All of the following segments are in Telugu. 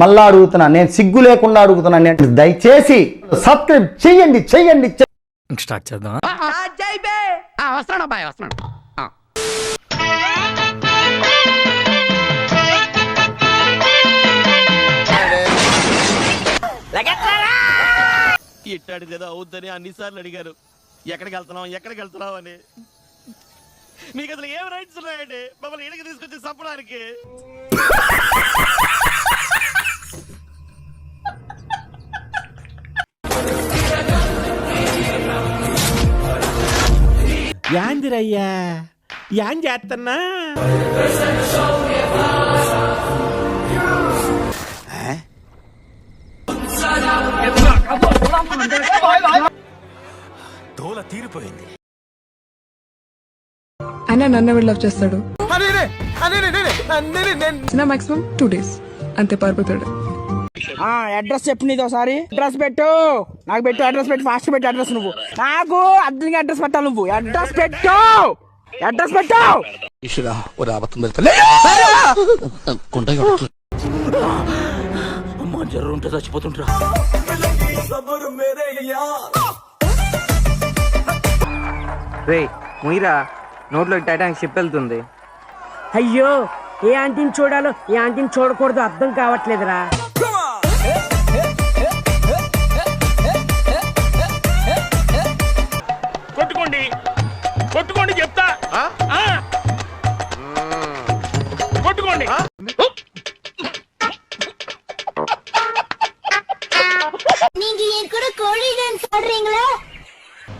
మళ్ళా అడుగుతున్నా, నేను సిగ్గు లేకుండా అడుగుతున్నా, నేను దయచేసి సబ్స్క్రైబ్ చెయ్యండి చెయ్యండి. స్టార్ట్ చేద్దాం. వస్తున్నాడు అబ్బాయి, వస్తున్నాడు. ఇట్టాడు కదా అవుద్దని అన్నిసార్లు అడిగారు, ఎక్కడికి వెళ్తున్నావు అని. మీకు అసలు ఏం రైట్స్ ఉన్నాయండి మమ్మల్ని ఇంటికి తీసుకొచ్చి చంపడానికి? యాందిరయ్యా యాం చేస్తున్నా? తోల తీరిపోయింది. ఆయన నన్ను ఎవరు లవ్ చేస్తాడు? మాక్సిమం 2 days అంతే పారిపోతాడు. అడ్రస్ చెప్పు, నీది ఒకసారి అడ్రస్ పెట్టు, నాకు పెట్టు అడ్రస్ పెట్టు, ఫాస్ట్ పెట్టు అడ్రస్. నువ్వు నాకు అర్జెంట్గా అడ్రస్ పెట్టాలి, నువ్వు అడ్రస్ పెట్టు, అడ్రస్ పెట్టు. అమ్మా జర్రు ఉంటే చచ్చిపోతుంటా. రే ముయిరా, నోట్లో టైటానిక్ షిప్ వెళ్తుంది. అయ్యో, ఏ ఆంటీని చూడాలో ఏ ఆంటీని చూడకూడదు అర్థం కావట్లేదురా. కొట్టుకోండి కొట్టుకోండి చెప్తా, కొట్టుకోండి.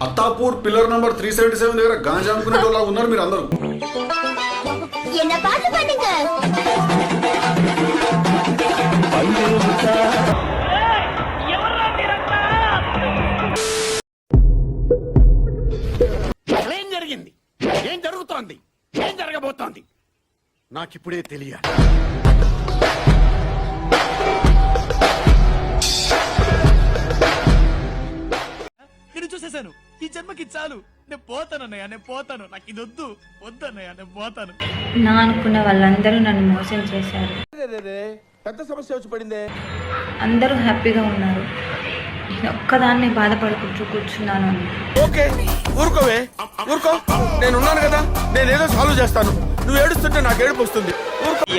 అత్తాపూర్ పిల్లర్ నంబర్ 377 దగ్గర గాంజా అమ్ముకునే వాళ్ళ ఉన్నారు మీరు అందరూ. ఏం జరిగింది, ఏం జరుగుతోంది, ఏం జరగబోతోంది నాకిప్పుడే తెలియాలి. చూసేశాను, ఈ జన్మకి చాలు, నేను పోతానన్నయ్య, నేను పోతాను, నాకు ఇది వద్దు వద్దన్నయ్య, నేను పోతాను. నా అనుకున్న వాళ్ళందరూ నన్ను మోసం చేశారు. పెద్ద సమస్య వచ్చి పడిందే. అందరూ హ్యాపీగా ఉన్నారు, నేను ఒక్కదాన్నే బాధపడుకుంటూ కూర్చున్నాను. ఓకే ఊరుకోవే, ఊరుకో, నేను ఉన్నాను కదా, నేను ఏదో సాల్వ్ చేస్తాను. నువ్వు ఏడుస్తుంటే నాకు ఏడుపు వస్తుంది.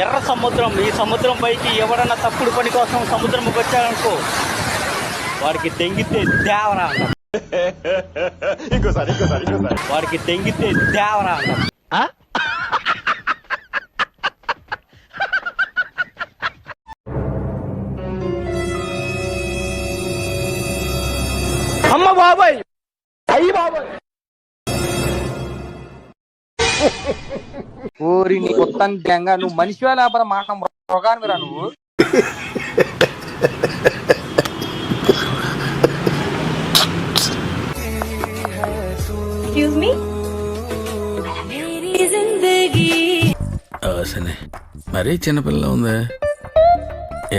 ఎర్ర సముద్రం, ఈ సముద్రం పైకి ఎవడన్నా తప్పుడు పని కోసం సముద్రంకి వచ్చాడనుకో, వాడికి తెంగితే దేవరా అంటాం. ఇంకోసారి వాడికి తెంగితే దేవరా అంటాం. అమ్మ బాబాయ్, అయ్యి బాబాయ్, ఊరి నీ మొత్తం గంగా, నువ్వు మనిషి లేకపోతే మాట మృగానివిరా నువ్వు. Excuse me? మరీ చిన్నపిల్ల ఉందే,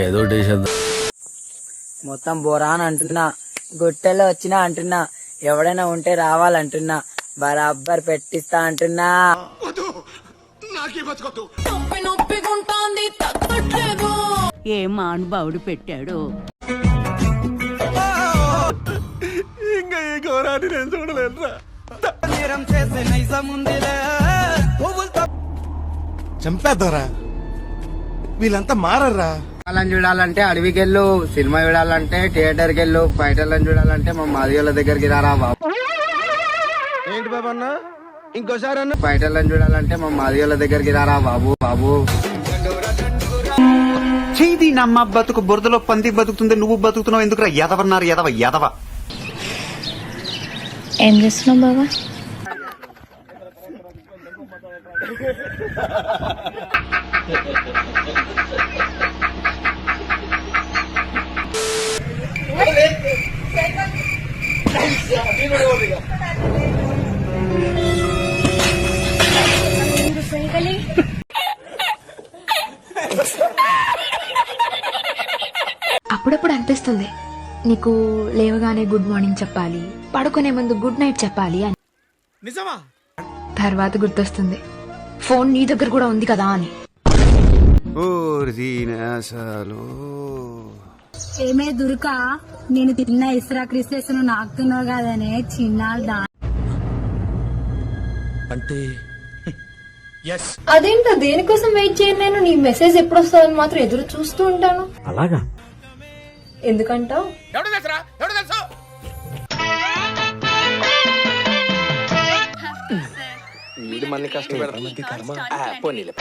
ఏదో చేద్దాం. మొత్తం బోరా అని అంటున్నా, గుట్టెలో వచ్చినా అంటున్నా, ఎవడైనా ఉంటే రావాలంటున్నా, బరాబర్ పెట్టిస్తా అంటున్నా. ఏ మానుభావుడు పెట్టాడు. ఇంకా ఈ ఘోరాన్ని నేను చూడలేదురా. చంపేద్దారా, వీళ్ళంతా మారర్రా. చూడాలంటే అడవికి వెళ్ళు, సినిమా చూడాలంటే థియేటర్కి వెళ్ళు, బయటలను చూడాలంటే మా మాదిగోళ్ళ దగ్గరికి రారా బాబు. ఏంటి బాబు అన్న, ఇంకోసారి అన్న. బయటలను చూడాలంటే మా మాదిగోళ్ళ దగ్గరికి రారా బాబు. బాబు చేయి నమ్మ బతుకు బురదలో పంది బతుకుతుంది, నువ్వు బతుకుతున్నావు ఎందుకురా? ఎదవన్నారు ఎదవ ఎదవ. ఏం చేస్తున్నావు బాబా? అప్పుడప్పుడు అనిపిస్తుంది నీకు లేవగానే గుడ్ మార్నింగ్ చెప్పాలి, పడుకునే ముందు గుడ్ నైట్ చెప్పాలి అని. నిజమా? తర్వాత గుర్తొస్తుంది ఫోన్ నీ దగ్గర కూడా ఉంది కదా అని. ఏమే దుర్క నేను తిన్న ఇస్రా క్రిస్టేషన్ నాకు తిన్నావు కదనే చిన్న అదేంటో దేనికోసం వెయిట్ చేయను నేను నీ మెసేజ్ ఎప్పుడు వస్తుందని మాత్రం ఎదురు చూస్తూ ఉంటాను. అలాగా? ఎందుకంటావు? ఎవడు తెలుసురా ఎవడు తెలుసు వీడు మళ్ళీ పోనీలే.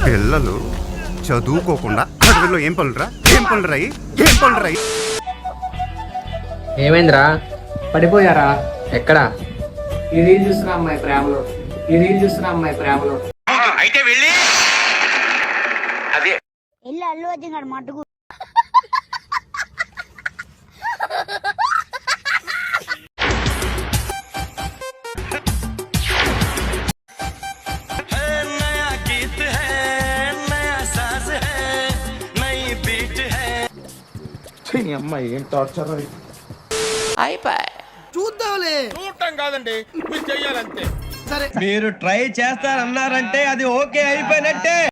పిల్లలు చదువుకోకుండా అడవిలో ఏం పనులురా ఏమైందిరా పడిపోయారా? ఎక్కడ? ఈ రీల్ చూస్తున్నా అమ్మాయి ప్రేమలో. అయితే వెళ్ళి అల్లు అర్జున్ మటుకు అమ్మాయి ఏం టార్చర్ చూడటం కాదండి మీరు చెయ్యాలంతే. మీరు ట్రై చేస్తారన్నారంటే అది ఓకే అయిపోయినట్టే.